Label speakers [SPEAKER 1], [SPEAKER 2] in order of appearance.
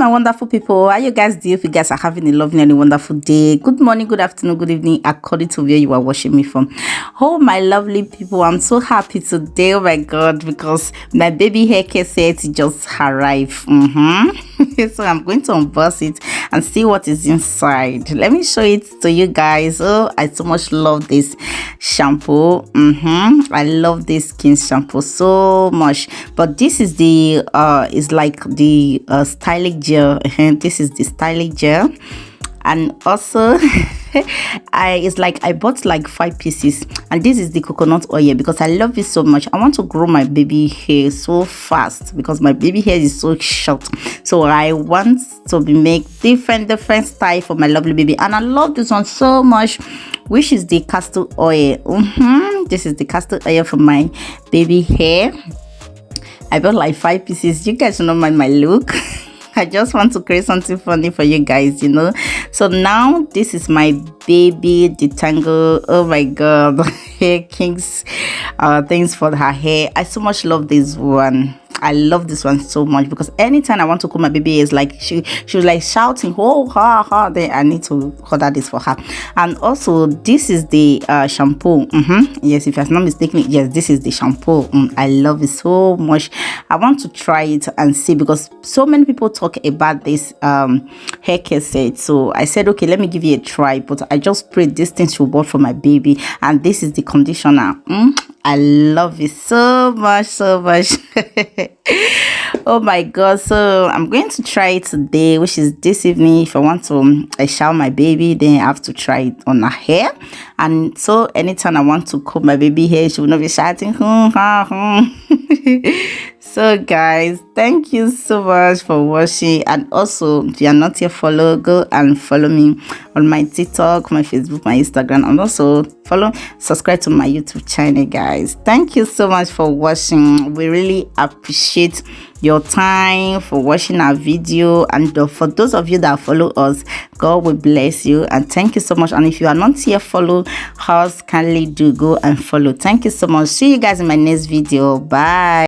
[SPEAKER 1] my wonderful people, how you guys doing? If you guys are having a lovely and a wonderful day, good morning, good afternoon, good evening, according to where you are watching me from. Oh my lovely people, I'm so happy today, oh my god, because my baby haircare set just arrived. So I'm going to unbox it and see what is inside. Let me show it to you guys. Oh, I so much love this shampoo. I love this skin shampoo so much. But this is the is like the styling gel. This is the styling gel, and also it's like I bought like 5 pieces, and this is the coconut oil because I love it so much. I want to grow my baby hair so fast because my baby hair is so short, so I want to make different style for my lovely baby, and I love this one so much, which is the castor oil. This is the castor oil for my baby hair. I bought like 5 pieces. You guys don't mind my look. I just want to create something funny for you guys, you know. So now this is my baby detangle. Oh my god, hair kings things for her hair. I so much love this one. I love this one so much because anytime I want to comb my baby hair, is like she was like shouting, oh ha, then I need to order this for her. And also this is the shampoo. Yes, if I'm not mistaken, yes, this is the shampoo. I love it so much. I want to try it and see because so many people talk about this hair care set. So I said, okay, let me give you a try. But I just sprayed this thing she bought for my baby, and this is the conditioner. I love it so much. Oh my god, so I'm going to try it today, which is this evening. If I want to shower my baby, then I have to try it on her hair. And so anytime I want to comb my baby hair, she will not be shouting So guys, thank you so much for watching. And also, if you are not yet followed, go and follow me on my TikTok, my Facebook, my Instagram, and also subscribe to my YouTube channel, guys. Thank you so much for watching. We really appreciate your time for watching our video, and for those of you that follow us, God will bless you, and thank you so much. And if you are not yet follow us, kindly do go and follow. Thank you so much. See you guys in my next video. Bye.